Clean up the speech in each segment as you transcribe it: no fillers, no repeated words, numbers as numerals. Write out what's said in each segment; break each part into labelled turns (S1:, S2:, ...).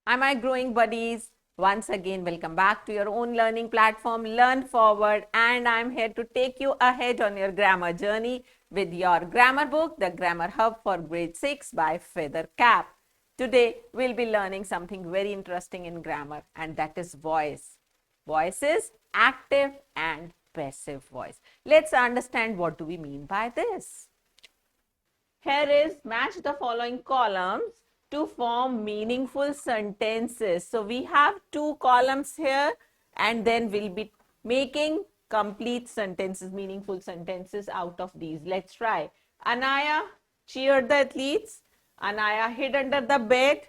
S1: Hi, my growing buddies. Once again, welcome back to your own learning platform, Learn Forward, and I'm here to take you ahead on your grammar journey with your grammar book, The Grammar Hub for Grade 6 by Feather Cap. Today, we'll be learning something very interesting in grammar, and that is voice. Voice is active and passive voice. Let's understand what do we mean by this. Here is match the following columns to form meaningful sentences. So we have two columns here and then we'll be making complete sentences, meaningful sentences out of these. Let's try. Anaya cheered the athletes. Anaya hid under the bed.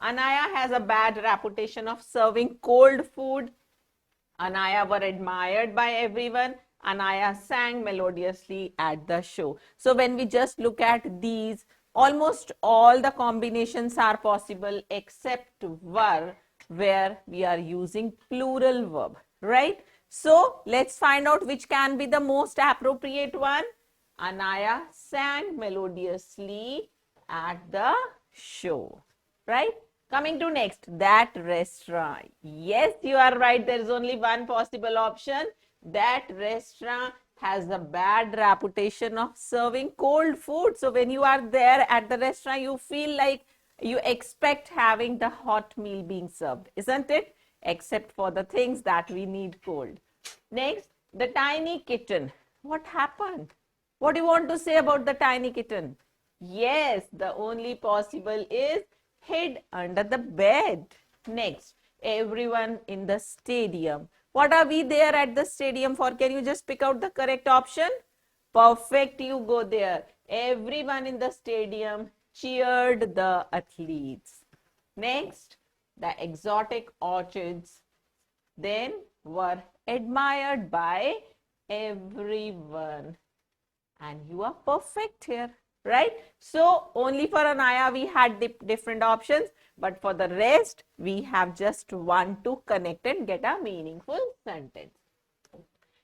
S1: Anaya has a bad reputation of serving cold food. Anaya were admired by everyone. Anaya sang melodiously at the show. So when we just look at these, almost all the combinations are possible except were, where we are using plural verb, right? So let's find out which can be the most appropriate one. Anaya sang melodiously at the show, right? Coming to next, that restaurant. Yes, you are right. There is only one possible option. That restaurant has a bad reputation of serving cold food. So when you are there at the restaurant, you feel like you expect having the hot meal being served, isn't it? Except for the things that we need cold. Next, the tiny kitten. What happened? What do you want to say about the tiny kitten? Yes, the only possible is hid under the bed. Next, everyone in the stadium. What are we there at the stadium for? Can you just pick out the correct option? Perfect, you go there. Everyone in the stadium cheered the athletes. Next, the exotic orchids then were admired by everyone. And you are perfect here, right? So only for Anaya we had different options, but for the rest we have just one to connect and get a meaningful sentence.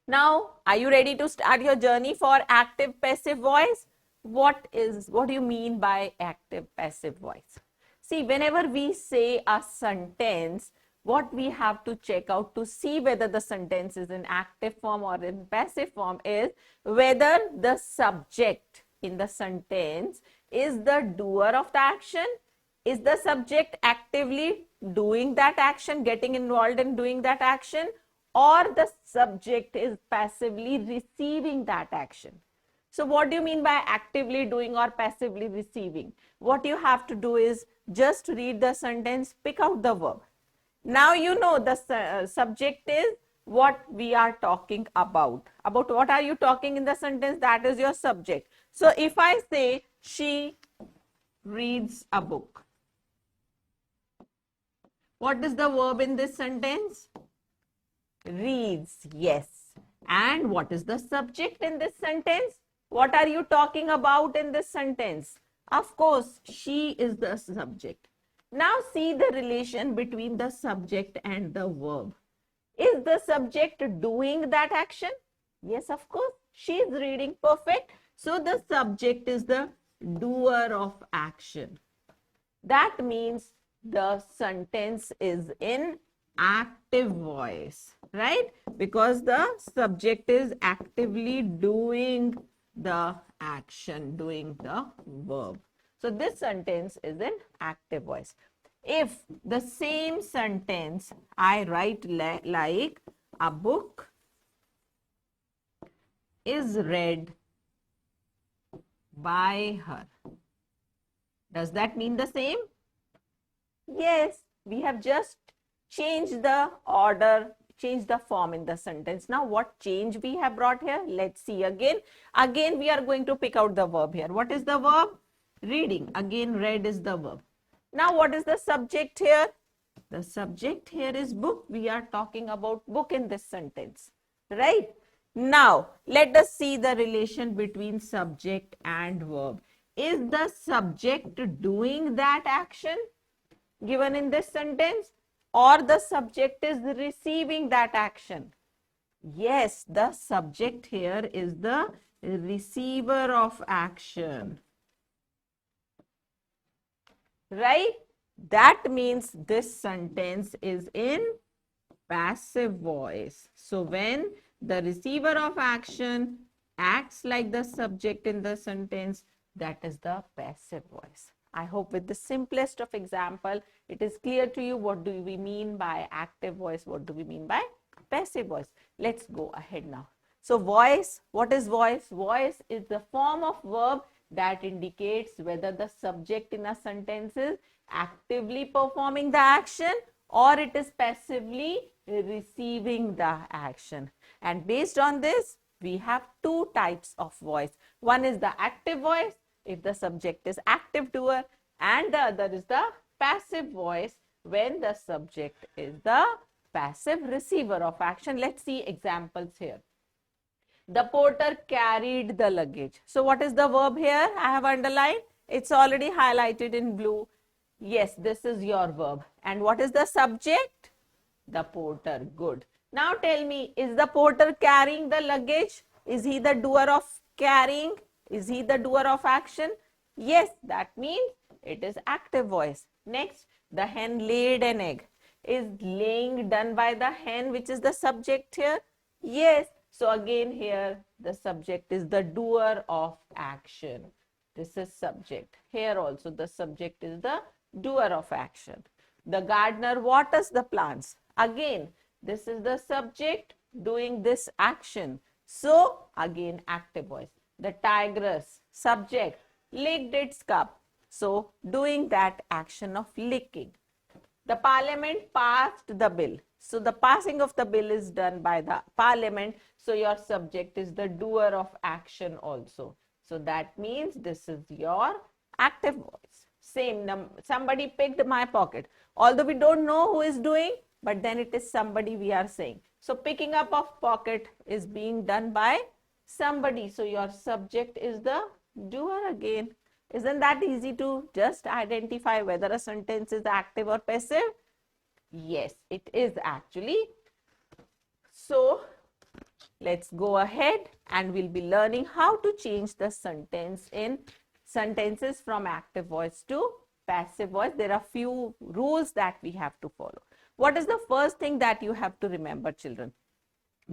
S1: Now, are you ready to start your journey for active passive voice? What do you mean by active passive voice? See, whenever we say a sentence, what we have to check out to see whether the sentence is in active form or in passive form is whether the subject in the sentence is the doer of the action. Is the subject actively doing that action, getting involved in doing that action, or the subject is passively receiving that action? So what do you mean by actively doing or passively receiving? What you have to do is just read the sentence, pick out the verb. Now you know the subject is what we are talking about. About what are you talking in the sentence? That is your subject. So if I say she reads a book, what is the verb in this sentence? Reads, yes. And what is the subject in this sentence? What are you talking about in this sentence? Of course, she is the subject. Now see the relation between the subject and the verb. Is the subject doing that action? Yes, of course. She is reading, perfect. So the subject is the doer of action. That means the sentence is in active voice, right? Because the subject is actively doing the action, doing the verb. So this sentence is in active voice. If the same sentence I write like a book is read by her, does that mean the same? Yes, we have just changed the order, changed the form in the sentence. Now, what change we have brought here? Let's see again. Again, we are going to pick out the verb here. What is the verb? Reading. Again, read is the verb. Now, what is the subject here? The subject here is book. We are talking about book in this sentence, right? Now, let us see the relation between subject and verb. Is the subject doing that action given in this sentence, or the subject is receiving that action? Yes, the subject here is the receiver of action, right? That means this sentence is in passive voice. So when the receiver of action acts like the subject in the sentence, that is the passive voice. I hope with the simplest of example, it is clear to you what do we mean by active voice, what do we mean by passive voice. Let's go ahead now. So voice, what is voice? Voice is the form of verb that indicates whether the subject in a sentence is actively performing the action or it is passively receiving the action. And based on this, we have two types of voice. One is the active voice, if the subject is active doer, and the other is the passive voice when the subject is the passive receiver of action. Let's see examples here. The porter carried the luggage. So what is the verb here? I have underlined. It's already highlighted in blue. Yes, this is your verb. And what is the subject? The porter. Good. Now tell me, is the porter carrying the luggage? Is he the doer of carrying? Is he the doer of action? Yes, that means it is active voice. Next, the hen laid an egg. Is laying done by the hen, which is the subject here? Yes. So again here, the subject is the doer of action. This is subject. Here also the subject is the doer of action. The gardener waters the plants. Again, this is the subject doing this action. So again, active voice. The tigress, subject, licked its cup. So doing that action of licking. The parliament passed the bill. So the passing of the bill is done by the parliament. So your subject is the doer of action also. So that means this is your active voice. Same, somebody picked my pocket. Although we don't know who is doing, but then it is somebody we are saying. So picking up of pocket is being done by somebody. So your subject is the doer again. Isn't that easy to just identify whether a sentence is active or passive? Yes, it is actually. So let's go ahead and we'll be learning how to change the sentence in sentences from active voice to passive voice. There are few rules that we have to follow. What is the first thing that you have to remember, children?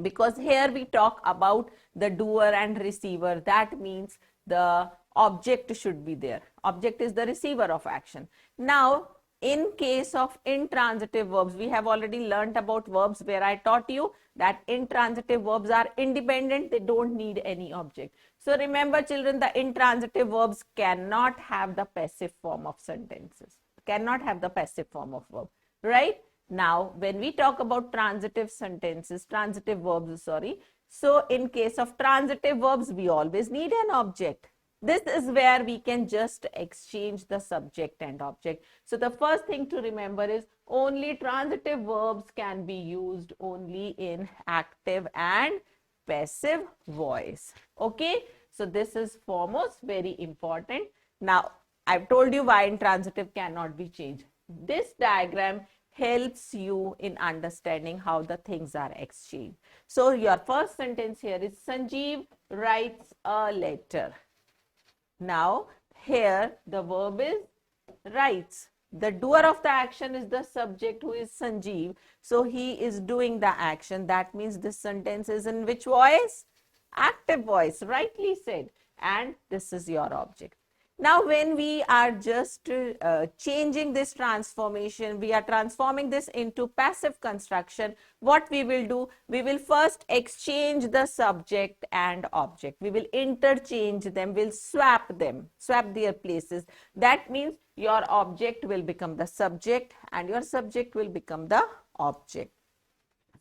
S1: Because here we talk about the doer and receiver. That means the object should be there. Object is the receiver of action. Now, in case of intransitive verbs, we have already learnt about verbs where I taught you that intransitive verbs are independent. They don't need any object. So remember, children, the intransitive verbs cannot have the passive form of sentences. Cannot have the passive form of verb, right? Now, when we talk about transitive sentences, transitive verbs, sorry. So, in case of transitive verbs, we always need an object. This is where we can just exchange the subject and object. So, the first thing to remember is only transitive verbs can be used only in active and passive voice. Okay. So, this is foremost very important. Now, I've told you why intransitive cannot be changed. This diagram helps you in understanding how the things are exchanged. So your first sentence here is Sanjeev writes a letter. Now here the verb is writes. The doer of the action is the subject who is Sanjeev. So he is doing the action. That means this sentence is in which voice? Active voice, rightly said. And this is your object. Now, when we are just changing this transformation, we are transforming this into passive construction. What we will do, we will first exchange the subject and object. We will interchange them, we'll swap their places. That means your object will become the subject and your subject will become the object.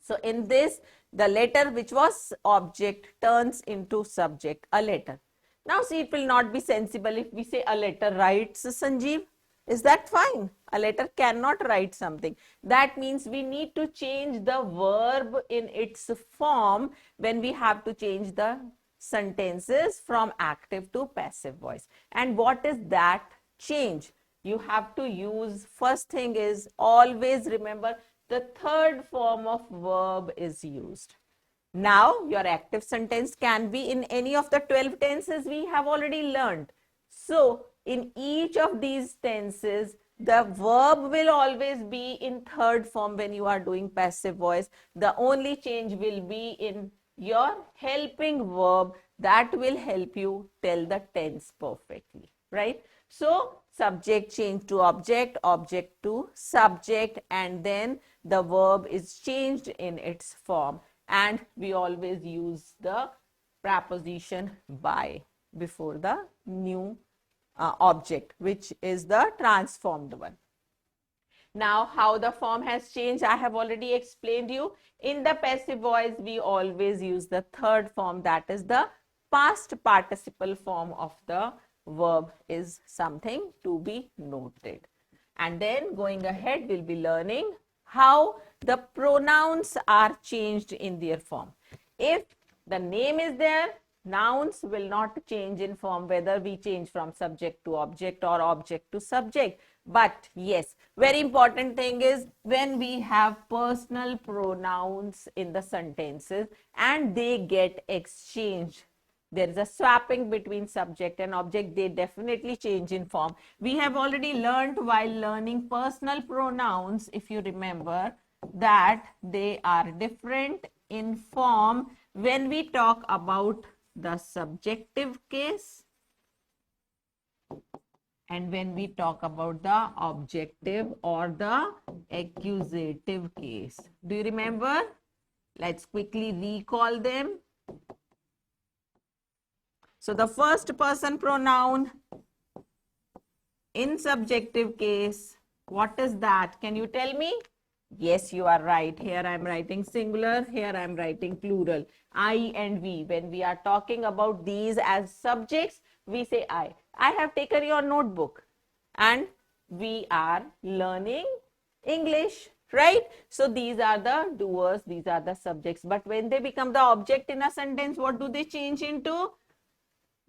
S1: So, in this, the letter which was object turns into subject, a letter. Now, see, it will not be sensible if we say a letter writes Sanjeev. Is that fine? A letter cannot write something. That means we need to change the verb in its form when we have to change the sentences from active to passive voice. And what is that change? You have to use, first thing is always remember the third form of verb is used. Now, your active sentence can be in any of the 12 tenses we have already learned. So, in each of these tenses, the verb will always be in third form when you are doing passive voice. The only change will be in your helping verb that will help you tell the tense perfectly, right? So, subject change to object, object to subject, and then the verb is changed in its form. And we always use the preposition by before the new object, which is the transformed one. Now, how the form has changed, I have already explained you. In the passive voice, we always use the third form, that is the past participle form of the verb is something to be noted. And then going ahead, we'll be learning how the pronouns are changed in their form. If the name is there, nouns will not change in form whether we change from subject to object or object to subject. But yes, very important thing is when we have personal pronouns in the sentences and they get exchanged, there is a swapping between subject and object, they definitely change in form. We have already learned while learning personal pronouns, if you remember, that they are different in form when we talk about the subjective case and when we talk about the objective or the accusative case. Do you remember? Let's quickly recall them. So the first person pronoun in subjective case, what is that? Can you tell me? Yes, you are right. Here I am writing singular, here I am writing plural. I and we. When we are talking about these as subjects, we say I. I have taken your notebook and we are learning English, right? So these are the doers, these are the subjects. But when they become the object in a sentence, what do they change into?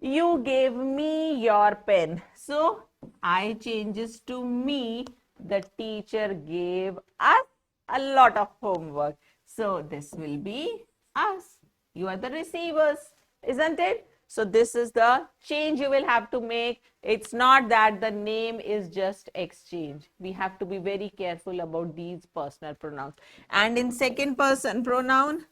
S1: You gave me your pen. So I changes to me. The teacher gave us a lot of homework. So this will be us. You are the receivers, isn't it? So this is the change you will have to make. It's not that the name is just exchange. We have to be very careful about these personal pronouns. And in second person pronoun,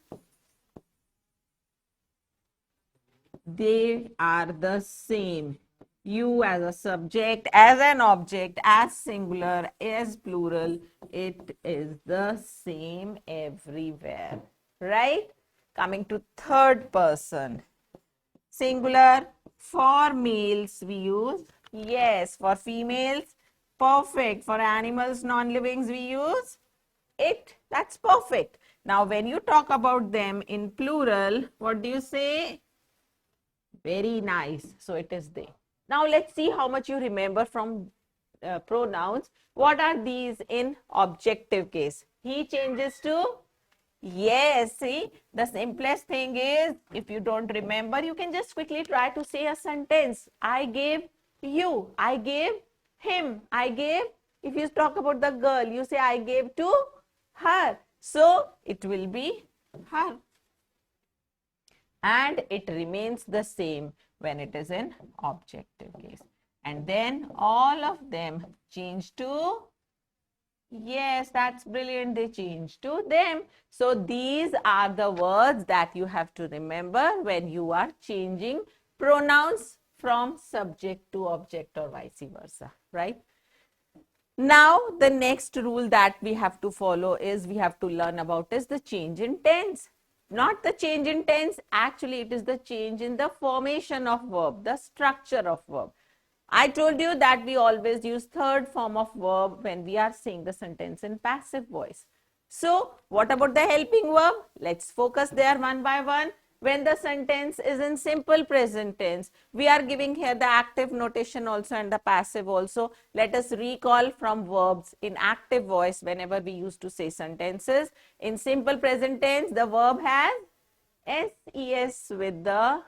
S1: they are the same. You as a subject, as an object, as singular, as plural, it is the same everywhere, right? Coming to third person. Singular, for males we use, yes. For females, perfect. For animals, non-livings we use it, that's perfect. Now when you talk about them in plural, what do you say? Very nice. So it is they. Now let's see how much you remember from pronouns. What are these in objective case? He changes to yes. See, the simplest thing is if you don't remember, you can just quickly try to say a sentence. I gave you, I gave him, I gave. If you talk about the girl, you say I gave to her. So it will be her. And it remains the same when it is in objective case. And then all of them change to, yes, that's brilliant, they change to them. So these are the words that you have to remember when you are changing pronouns from subject to object or vice versa, right? Now, the next rule that we have to follow is we have to learn about is the change in tense. Not the change in tense, actually it is the change in the formation of verb, the structure of verb. I told you that we always use third form of verb when we are saying the sentence in passive voice. So, what about the helping verb? Let's focus there one by one. When the sentence is in simple present tense, we are giving here the active notation also and the passive also. Let us recall from verbs in active voice whenever we used to say sentences. In simple present tense, the verb has SES with the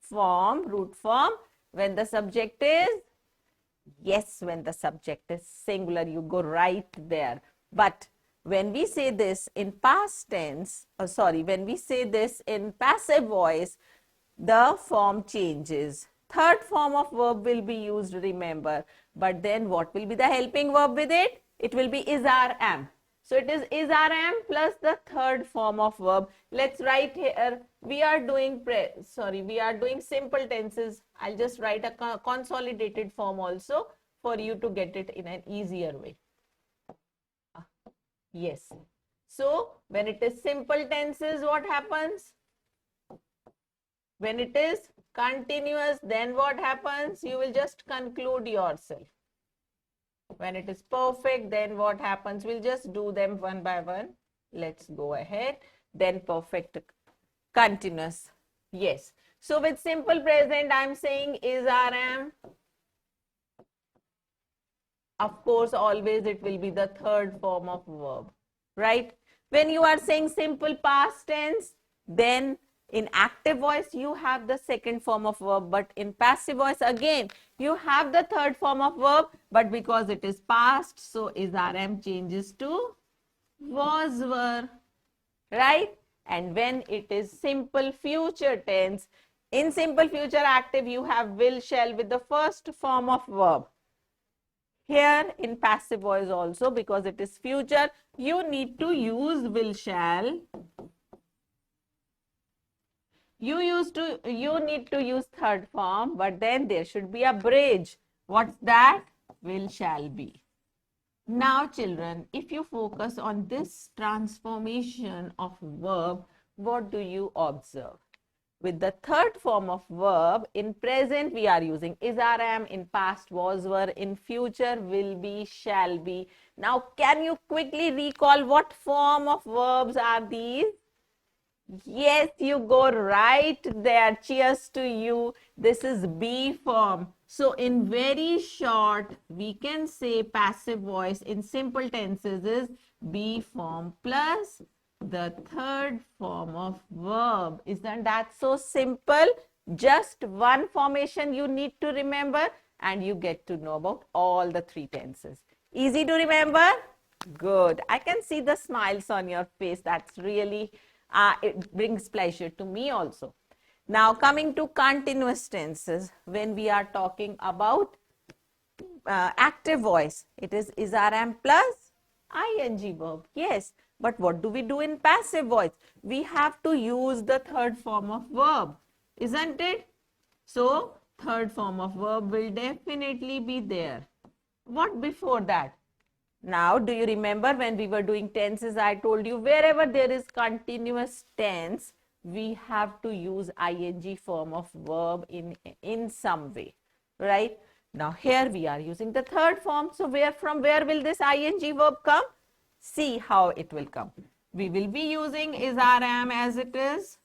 S1: form, root form. When the subject is, yes, when the subject is singular, you go right there. But when we say this in past tense, when we say this in passive voice, the form changes. third form of verb will be used, remember. But then what will be the helping verb with it? It will be is, are, am. So it is, are, am plus the third form of verb. Let's write here. We are doing simple tenses. I'll just write a consolidated form also for you to get it in an easier way. Yes. So when it is simple tenses, what happens? When it is continuous, then what happens? You will just conclude yourself. When it is perfect, then what happens? We'll just do them one by one. Let's go ahead. Then perfect continuous. Yes. So with simple present, I'm saying is, are, am. Of course, always it will be the third form of verb, right? When you are saying simple past tense, then in active voice, you have the second form of verb, but in passive voice, again, you have the third form of verb, but because it is past, so is, are, am changes to was, were, right? And when it is simple future tense, in simple future active, you have will, shall with the first form of verb. Here in passive voice also, because it is future, you need to use will, shall. You need to use third form, but then there should be a bridge. What's that? Will, shall be. Now children, if you focus on this transformation of verb, what do you observe? With the third form of verb, in present we are using is, are, am, in past was, were, in future will be, shall be. Now can you quickly recall what form of verbs are these? Yes, you go right there. Cheers to you. This is be form. So in very short, we can say passive voice in simple tenses is be form plus the third form of verb. Isn't that so simple? Just one formation you need to remember and you get to know about all the three tenses. Easy to remember? Good. I can see the smiles on your face. That's really it brings pleasure to me also. Now coming to continuous tenses, when we are talking about active voice, it is, are, am plus ing verb. Yes, but what do we do in passive voice? We have to use the third form of verb, isn't it? So third form of verb will definitely be there. What before that? Now, do you remember when we were doing tenses, I told you wherever there is continuous tense, we have to use ing form of verb in some way, right? Now, here we are using the third form. So, from where will this ing verb come? See how it will come. We will be using is, are, am as it is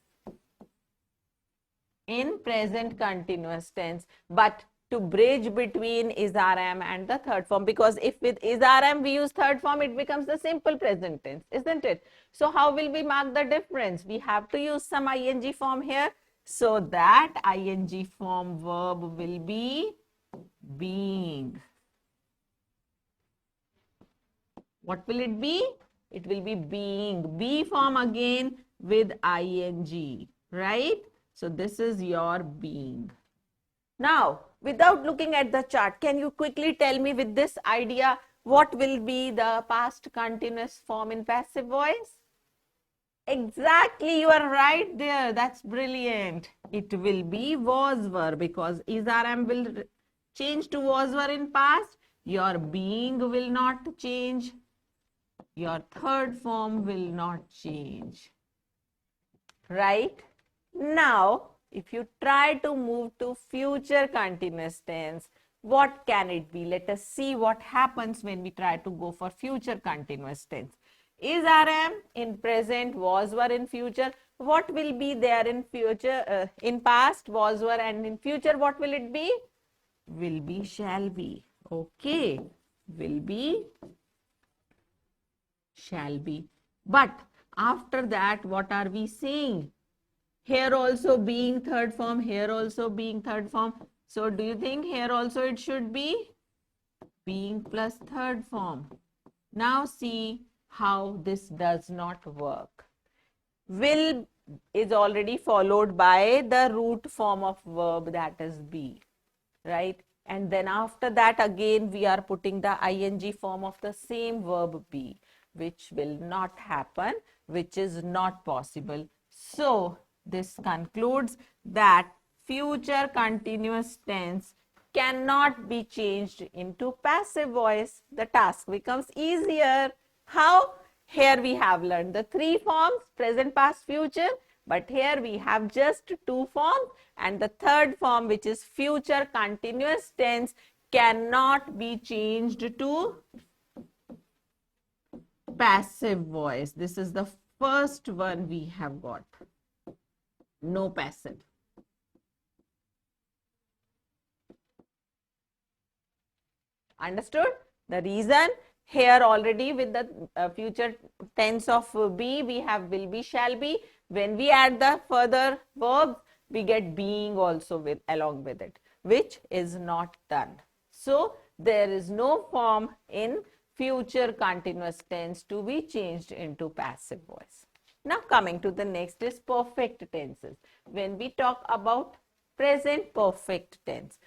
S1: in present continuous tense, but to bridge between is, are, am and the third form, because if with is, are, am we use third form, it becomes the simple present tense, isn't it? So how will we mark the difference? We have to use some ing form here. So that ing form verb will be being. What will it be? It will be being. Be form again with ing, right? So this is your being. Now, without looking at the chart, can you quickly tell me with this idea, what will be the past continuous form in passive voice? Exactly, you are right there. That's brilliant. It will be was, were, because is, are, am will change to was, were in past. Your being will not change. Your third form will not change. Right? Now, if you try to move to future continuous tense, what can it be? Let us see what happens when we try to go for future continuous tense. Is, are, am in present, was, were in future. What will be there in future? In past, was, were, and in future, what will it be? Will be, shall be. Okay. Will be, shall be. But after that, what are we saying? Here also being third form, here also being third form. So do you think here also it should be being plus third form? Now see how this does not work. Will is already followed by the root form of verb, that is be, right? And then after that again we are putting the ing form of the same verb be, which will not happen, which is not possible. So this concludes that future continuous tense cannot be changed into passive voice. The task becomes easier. How? Here we have learned the three forms, present, past, future, but here we have just two forms, and the third form, which is future continuous tense, cannot be changed to passive voice. This is the first one we have got. No passive. Understood? The reason here already with the future tense of be, we have will be, shall be. When we add the further verbs, we get being also with along with it, which is not done. So there is no form in future continuous tense to be changed into passive voice. Now coming to the next is perfect tenses. When we talk about present perfect tense,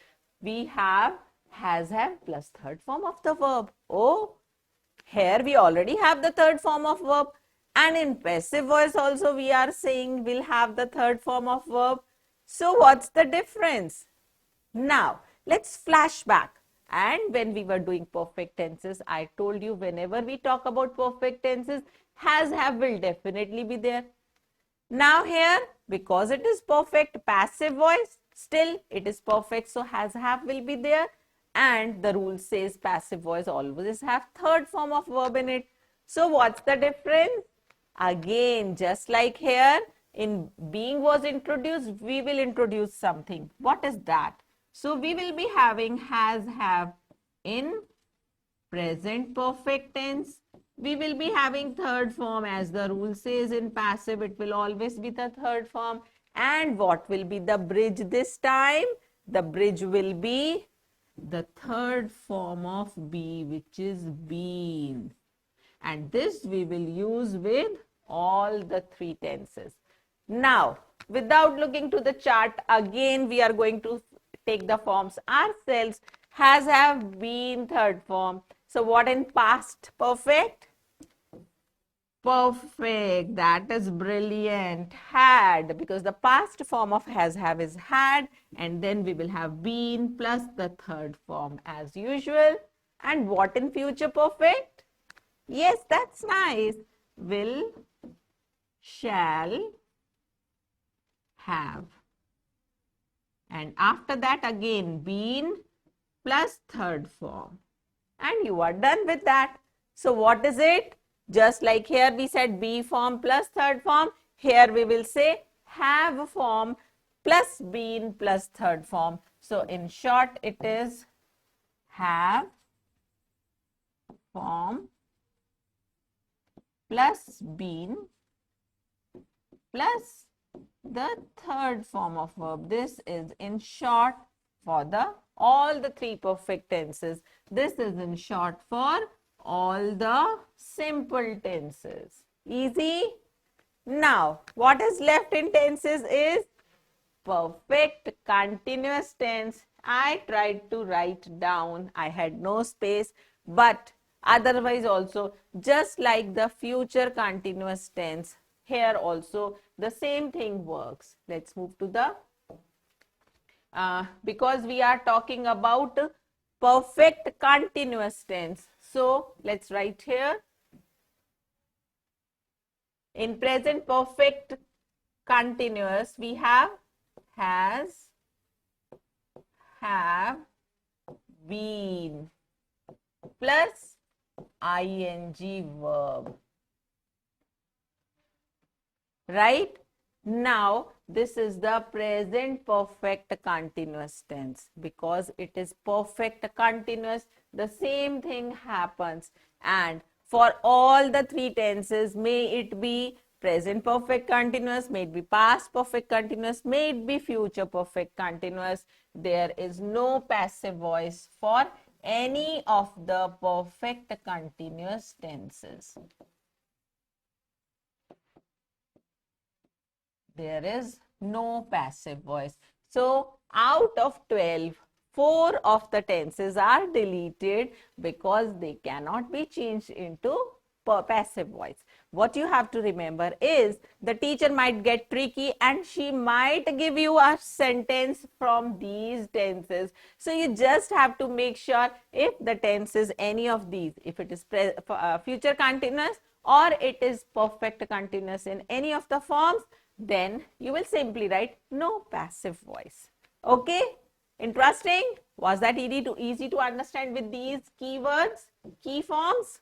S1: we have has, have plus third form of the verb. Oh, here we already have the third form of verb, and in passive voice also we are saying we'll have the third form of verb. So what's the difference? Now let's flash back. And when we were doing perfect tenses, I told you whenever we talk about perfect tenses, has, have will definitely be there. Now here, because it is perfect passive voice, still it is perfect, so has, have will be there, and the rule says passive voice always have third form of verb in it. So what's the difference? Again, just like here, in being was introduced, we will introduce something. What is that? So we will be having has, have in present perfect tense. We will be having third form, as the rule says in passive, it will always be the third form. And what will be the bridge this time? The bridge will be the third form of be, which is been. And this we will use with all the three tenses. Now, without looking to the chart, again we are going to take the forms ourselves. Has, have, been, third form. So what in past perfect? Perfect. That is brilliant. Had, because the past form of has, have is had, and then we will have been plus the third form as usual. And what in future perfect? Yes, that's nice. Will, shall, have. And after that again been plus third form. And you are done with that. So what is it? Just like here we said be form plus third form, here we will say have form plus been plus third form. So in short, it is have form plus been plus the third form of verb. This is in short for the all the three perfect tenses. This is in short for all the simple tenses. Easy? Now, what is left in tenses is perfect continuous tense. I tried to write down, I had no space, but otherwise also just like the future continuous tense, here also the same thing works. Let's move to the because we are talking about perfect continuous tense. So let's write here. In present perfect continuous, we have has, have, been plus ing verb. Right? Now, this is the present perfect continuous tense. Because it is perfect continuous, the same thing happens. And for all the three tenses, may it be present perfect continuous, may it be past perfect continuous, may it be future perfect continuous, there is no passive voice for any of the perfect continuous tenses. there is no passive voice. So out of 12, 4 of the tenses are deleted because they cannot be changed into passive voice. What you have to remember is the teacher might get tricky and she might give you a sentence from these tenses. So you just have to make sure if the tense is any of these, if it is future continuous or it is perfect continuous in any of the forms, then you will simply write no passive voice. Okay? Interesting? Was that easy to understand with these keywords, key forms?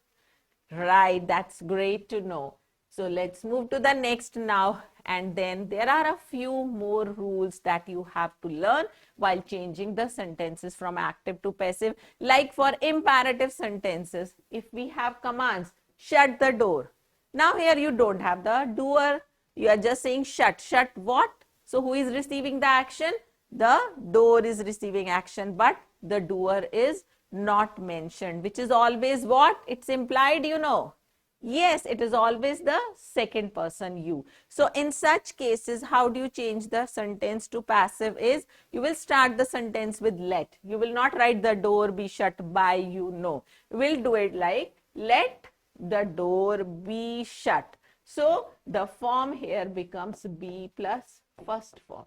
S1: Right, that's great to know. So let's move to the next now. And then there are a few more rules that you have to learn while changing the sentences from active to passive. Like for imperative sentences, if we have commands, shut the door. Now here you don't have the doer. You are just saying shut. Shut what? So who is receiving the action? The door is receiving action, but the doer is not mentioned, which is always what? It's implied, you know. Yes, it is always the second person you. So in such cases, how do you change the sentence to passive is, you will start the sentence with let. You will not write the door be shut by you, no. You will do it like, let the door be shut. So the form here becomes be plus first form.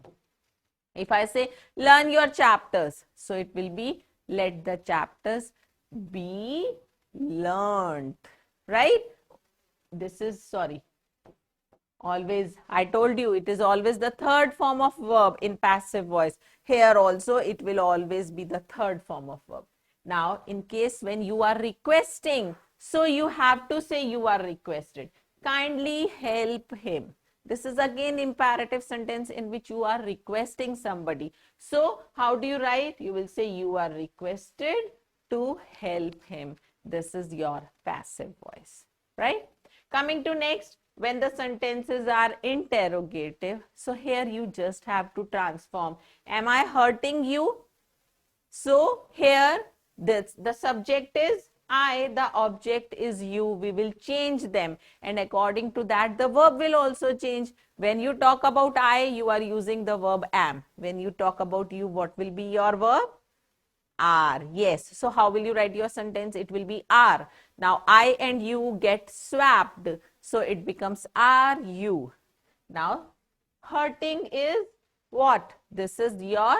S1: If I say learn your chapters, so it will be let the chapters be learned, right? This is, sorry, always, I told you it is always the third form of verb in passive voice. Here also it will always be the third form of verb. Now in case when you are requesting, so you have to say you are requested. Kindly help him. This is again imperative sentence in which you are requesting somebody. So how do you write? You will say you are requested to help him. This is your passive voice, right? Coming to next, when the sentences are interrogative, so here you just have to transform. Am I hurting you? So here the subject is I, the object is you. We will change them, and according to that the verb will also change. When you talk about I, you are using the verb am. When you talk about you, what will be your verb? Are. Yes. So how will you write your sentence? It will be are. Now I and you get swapped, so it becomes are you. Now hurting is what? This is your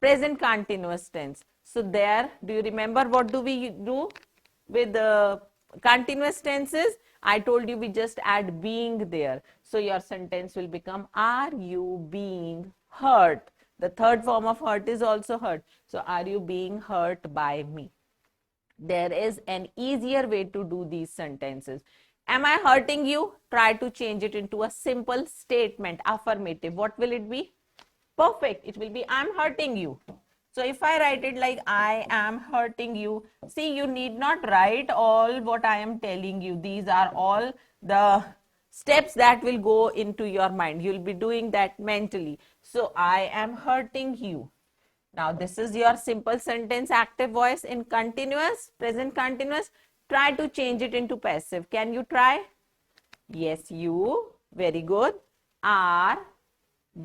S1: present continuous tense. So there, do you remember what do we do with the continuous tenses? I told you we just add being there. So your sentence will become, are you being hurt? The third form of hurt is also hurt. So are you being hurt by me? There is an easier way to do these sentences. Am I hurting you? Try to change it into a simple statement, affirmative. What will it be? Perfect. It will be, I'm hurting you. So if I write it like, I am hurting you, see, you need not write all what I am telling you. These are all the steps that will go into your mind. You'll be doing that mentally. So I am hurting you. Now this is your simple sentence active voice in continuous, present continuous. Try to change it into passive. Can you try? Yes, you. Very good. Are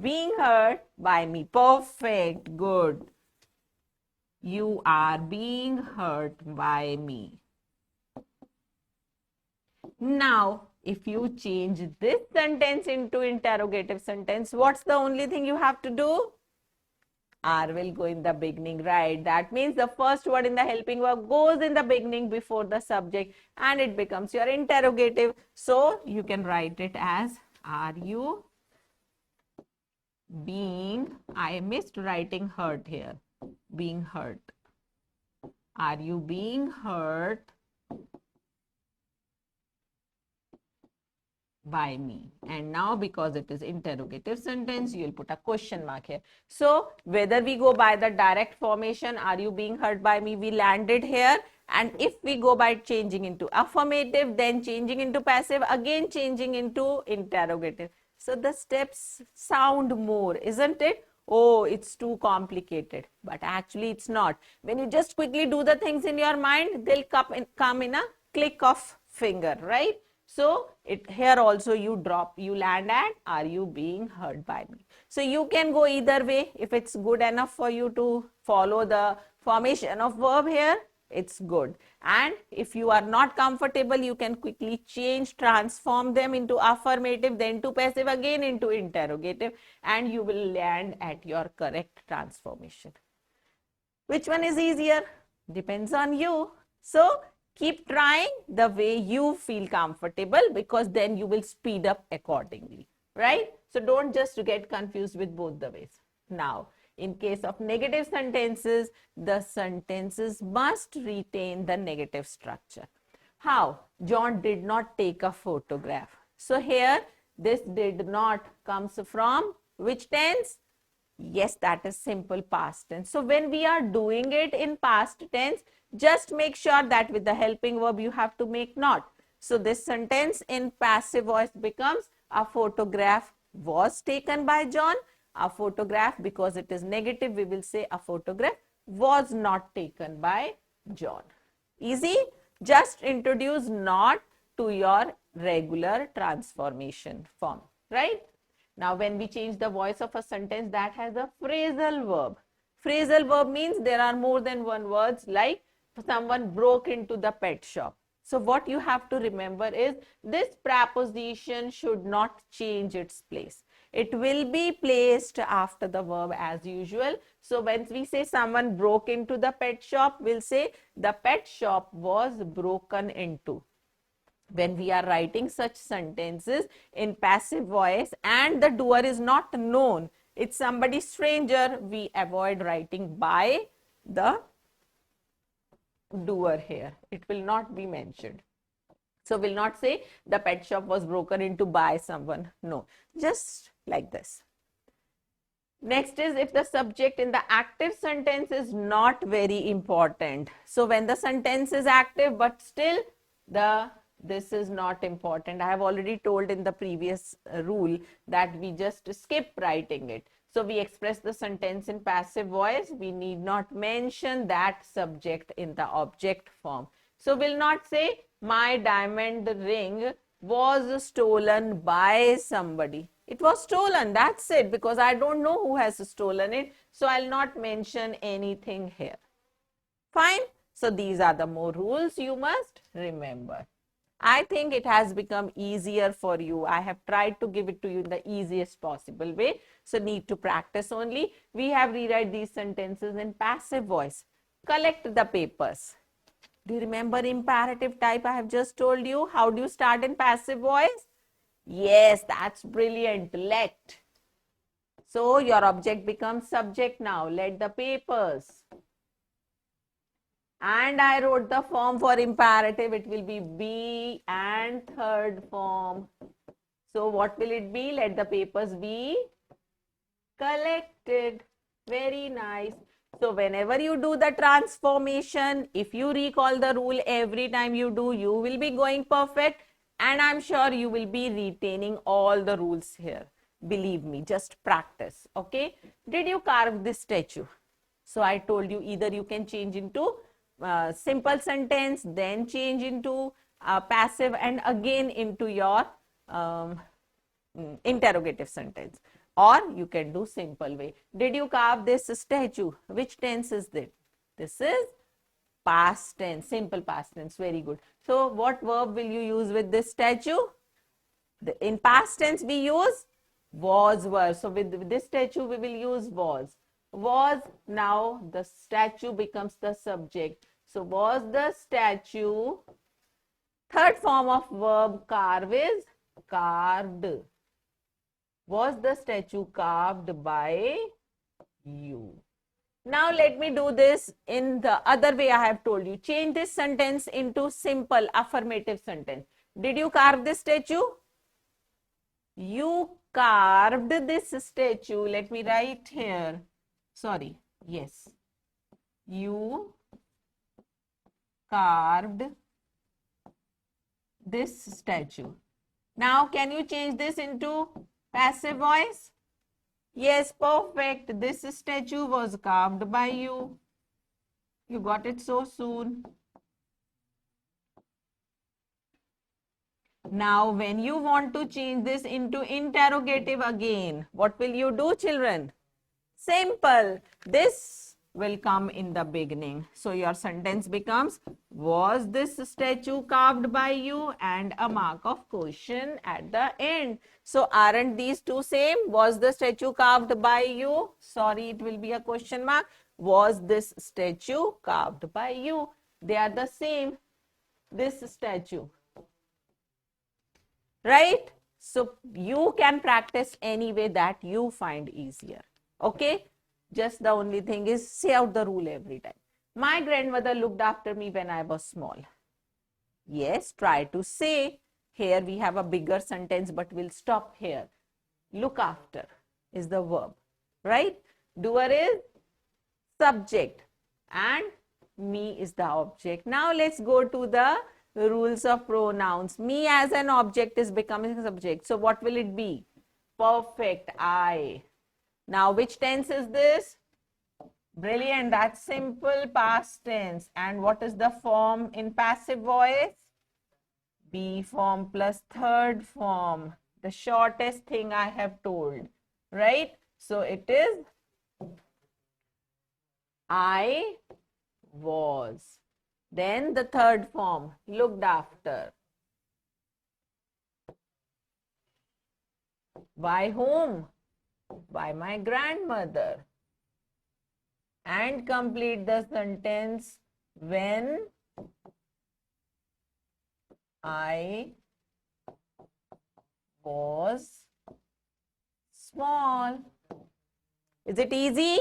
S1: being hurt by me. Perfect. Good. You are being hurt by me. Now, if you change this sentence into interrogative sentence, what's the only thing you have to do? Are will go in the beginning, right? That means the first word in the helping verb goes in the beginning before the subject and it becomes your interrogative. So, you can write it as, are you being, I missed writing hurt here, being hurt. Are you being hurt by me? And now because it is interrogative sentence, you will put a question mark here. So whether we go by the direct formation, are you being hurt by me, we landed here. And if we go by changing into affirmative, then changing into passive, again changing into interrogative. So the steps sound more, isn't it? Oh, it's too complicated, but actually it's not. When you just quickly do the things in your mind, they'll come in a click of finger, right? So here also you land at, are you being heard by me? So you can go either way. If it's good enough for you to follow the formation of verb here, it's good. And if you are not comfortable, you can quickly change, transform them into affirmative, then to passive, again into interrogative, and you will land at your correct transformation. Which one is easier? Depends on you. So keep trying the way you feel comfortable, because then you will speed up accordingly, right? So don't just get confused with both the ways. Now, in case of negative sentences, the sentences must retain the negative structure. How? John did not take a photograph. So here, this did not comes from which tense? Yes, that is simple past tense. So when we are doing it in past tense, just make sure that with the helping verb you have to make not. So this sentence in passive voice becomes, a photograph was taken by John. A photograph, because it is negative, we will say a photograph was not taken by John. Easy? Just introduce not to your regular transformation form, right? Now, when we change the voice of a sentence that has a phrasal verb means there are more than one words, like someone broke into the pet shop. So what you have to remember is this preposition should not change its place. It will be placed after the verb as usual. So when we say someone broke into the pet shop, we'll say the pet shop was broken into. When we are writing such sentences in passive voice and the doer is not known, it's somebody stranger, we avoid writing by the doer here. It will not be mentioned. So we'll not say the pet shop was broken into by someone. No, just like this. Next is if the subject in the active sentence is not very important. So when the sentence is active but still this is not important. I have already told in the previous rule that we just skip writing it. So we express the sentence in passive voice. We need not mention that subject in the object form. So we'll not say my diamond ring was stolen by somebody. It was stolen, that's it, because I don't know who has stolen it. So I'll not mention anything here. Fine. So these are the more rules you must remember. I think it has become easier for you. I have tried to give it to you in the easiest possible way. So need to practice only. We have rewrite these sentences in passive voice. Collect the papers. Do you remember imperative type? I have just told you. How do you start in passive voice? Yes, that's brilliant. Let. So your object becomes subject now. Let the papers. And I wrote the form for imperative. It will be be and third form. So what will it be? Let the papers be collected. Very nice. So whenever you do the transformation, if you recall the rule every time you do, you will be going perfect. And I'm sure you will be retaining all the rules here. Believe me, just practice. Okay. Did you carve this statue? So I told you either you can change into simple sentence, then change into passive, and again into your interrogative sentence, or you can do simple way. Did you carve this statue? Which tense is this? This is past tense, simple past tense. Very good. So what verb will you use with this statue? In past tense we use was verb. So with this statue we will use was. Was, now the statue becomes the subject. So was the statue. Third form of verb carve is carved. Was the statue carved by you? Now let me do this in the other way I have told you. Change this sentence into simple affirmative sentence. Did you carve this statue? You carved this statue. Let me write here. Sorry. Yes. You carved this statue. Now, can you change this into passive voice? Yes, perfect. This statue was carved by you. You got it so soon. Now, when you want to change this into interrogative again, what will you do, children? Simple. This will come in the beginning. So your sentence becomes, was this statue carved by you? And a mark of question at the end. So aren't these two same? Was the statue carved by you? Sorry, it will be a question mark. Was this statue carved by you? They are the same. This statue. Right? So you can practice any way that you find easier. Okay? Just the only thing is say out the rule every time. My grandmother looked after me when I was small. Yes, try to say. Here we have a bigger sentence, but we'll stop here. Look after is the verb, right? Doer is subject and me is the object. Now let's go to the rules of pronouns. Me as an object is becoming a subject. So what will it be? Perfect, I. Now which tense is this? Brilliant, that's simple past tense. And what is the form in passive voice? Be form plus third form. The shortest thing I have told, right? So it is I was. Then the third form, looked after. By whom? By my grandmother. And complete the sentence, when I was small. Is it easy?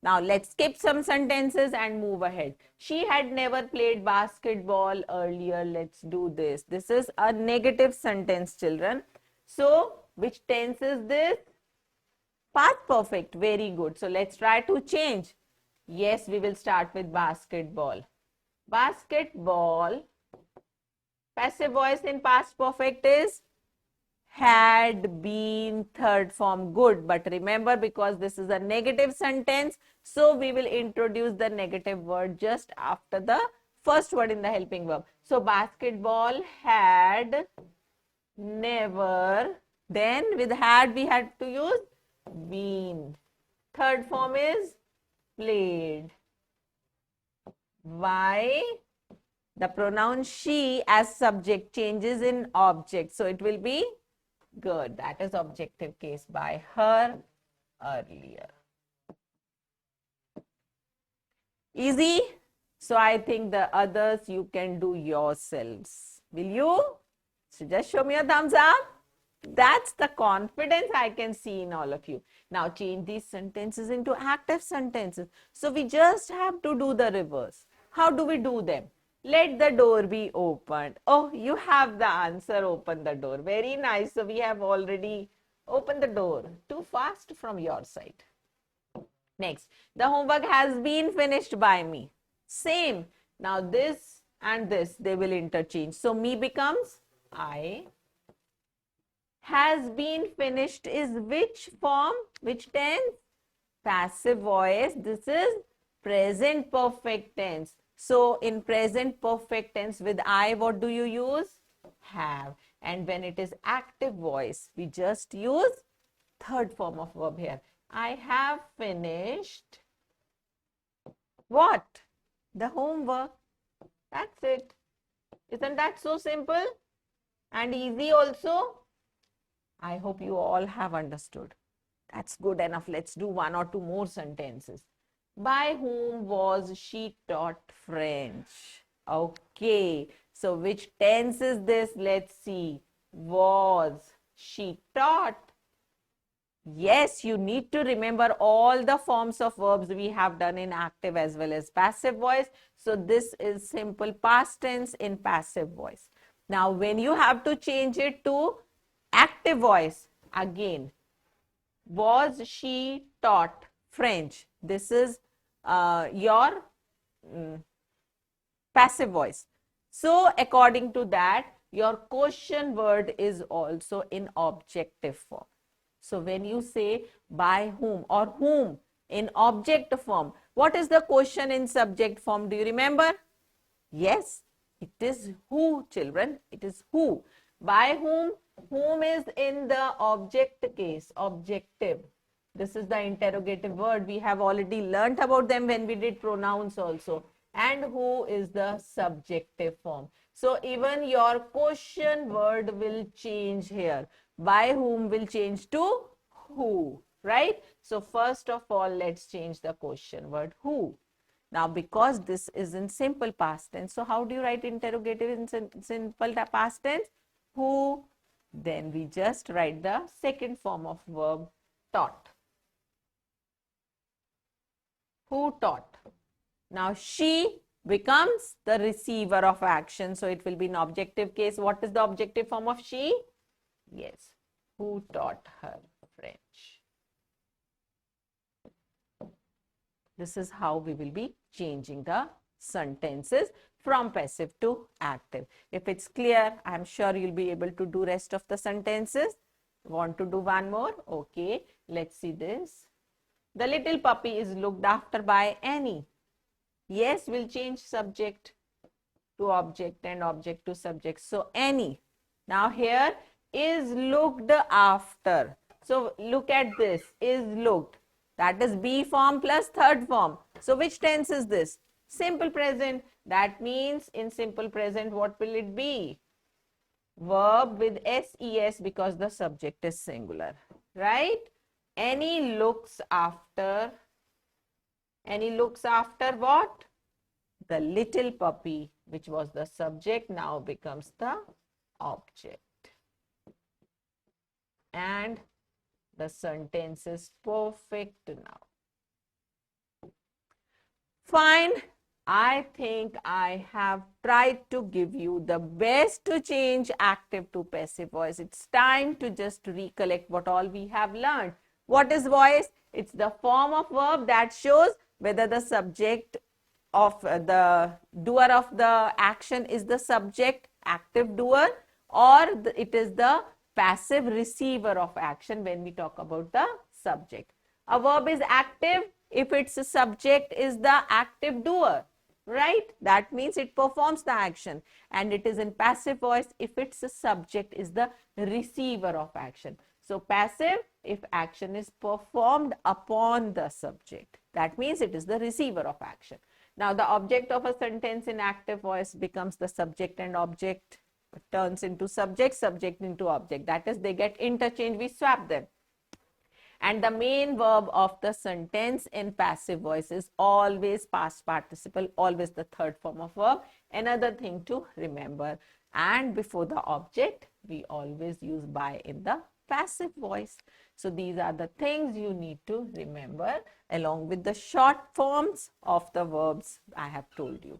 S1: Now let's skip some sentences and move ahead. She had never played basketball earlier. Let's do this. This is a negative sentence, children. So which tense is this? Past perfect. Very good. So let's try to change. Yes, we will start with basketball. Basketball. Passive voice in past perfect is had been, third form. Good. But remember, because this is a negative sentence, so we will introduce the negative word just after the first word in the helping verb. So basketball had never, then with had we had to use been. Third form is played. Why? The pronoun she as subject changes in object. So it will be good. That is objective case, by her earlier. Easy? So I think the others you can do yourselves. Will you? So just show me a thumbs up. That's the confidence I can see in all of you. Now change these sentences into active sentences. So we just have to do the reverse. How do we do them? Let the door be opened. Oh, you have the answer, open the door. Very nice. So we have already opened the door. Too fast from your side. Next, the homework has been finished by me. Same. Now this and this, they will interchange. So me becomes I. Has been finished is which form? Which tense? Passive voice. This is present perfect tense. So in present perfect tense with I, what do you use? Have. And when it is active voice, we just use third form of verb here. I have finished what? The homework. That's it. Isn't that so simple and easy also? I hope you all have understood. That's good enough. Let's do one or two more sentences. By whom was she taught French? Okay. So which tense is this? Let's see. Was she taught? Yes, you need to remember all the forms of verbs we have done in active as well as passive voice. So this is simple past tense in passive voice. Now when you have to change it to active voice, again, was she taught French? This is your passive voice. So according to that, your question word is also in objective form. So when you say by whom or whom in object form, what is the question in subject form? Do you remember? Yes, it is who, children. It is who. By whom? Whom is in the object case, objective. This is the interrogative word. We have already learnt about them when we did pronouns also. And who is the subjective form. So even your question word will change here. By whom will change to who, right? So first of all, let's change the question word who. Now, because this is in simple past tense, so how do you write interrogative in simple past tense? Who? Then we just write the second form of verb, taught. Who taught? Now, she becomes the receiver of action. So, it will be an objective case. What is the objective form of she? Yes. Who taught her French? This is how we will be changing the sentences from passive to active. If it's clear, I'm sure you'll be able to do rest of the sentences. Want to do one more? Okay, let's see this. The little puppy is looked after by Annie. Yes, we'll change subject to object and object to subject. So, Annie. Now, here is looked after. So, look at this, is looked. That is be form plus third form. So, which tense is this? Simple present. That means in simple present, what will it be? Verb with ses because the subject is singular, right? Annie looks after what? The little puppy, which was the subject, now becomes the object. And the sentence is perfect now. Fine. I think I have tried to give you the best to change active to passive voice. It's time to just recollect what all we have learned. What is voice? It's the form of verb that shows whether the subject of the doer of the action is the subject, active doer, or it is the passive receiver of action when we talk about the subject. A verb is active if its subject is the active doer, right? That means it performs the action, and it is in passive voice if its subject is the receiver of action. So passive if action is performed upon the subject. That means it is the receiver of action. Now the object of a sentence in active voice becomes the subject, and object turns into subject, subject into object. That is, they get interchanged, we swap them. And the main verb of the sentence in passive voice is always past participle, always the third form of verb. Another thing to remember. And before the object, we always use by in the passive voice. So these are the things you need to remember along with the short forms of the verbs I have told you.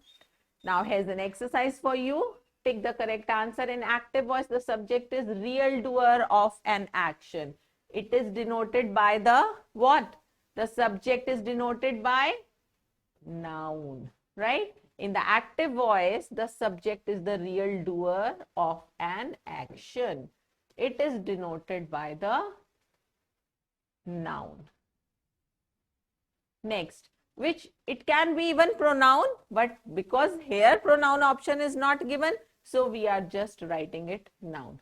S1: Now here's an exercise for you. Pick the correct answer. In active voice, the subject is real doer of an action. It is denoted by the what? The subject is denoted by noun, right? In the active voice, the subject is the real doer of an action. It is denoted by the noun. Next, which it can be even pronoun, but because here pronoun option is not given, so we are just writing it noun.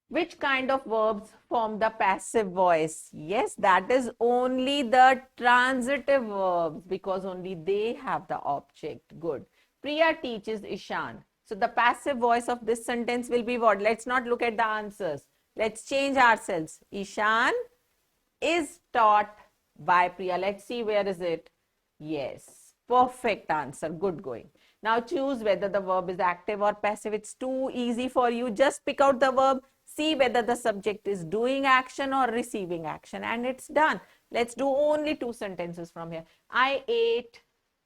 S1: Which kind of verbs form the passive voice? Yes, that is only the transitive verbs because only they have the object. Good. Priya teaches Ishan. So the passive voice of this sentence will be what? Let's not look at the answers. Let's change ourselves. Ishan is taught by Priya. Let's see, where is it? Yes, perfect answer. Good going. Now choose whether the verb is active or passive. It's too easy for you. Just pick out the verb, see whether the subject is doing action or receiving action, and it's done. Let's do only two sentences from here. I ate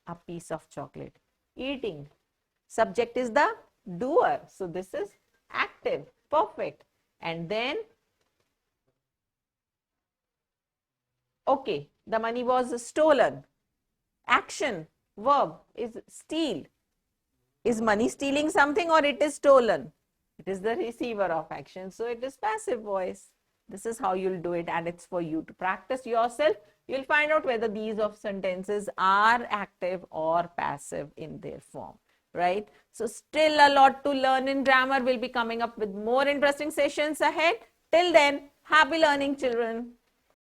S1: a piece of chocolate. Eating. Subject is the doer. So this is active. Perfect. And then, okay, the money was stolen. Action, verb is steal. Is money stealing something or it is stolen? It is the receiver of action. So it is passive voice. This is how you'll do it, and it's for you to practice yourself. You'll find out whether these of sentences are active or passive in their form. right? So still a lot to learn in grammar. We'll be coming up with more interesting sessions ahead. Till then, happy learning, children.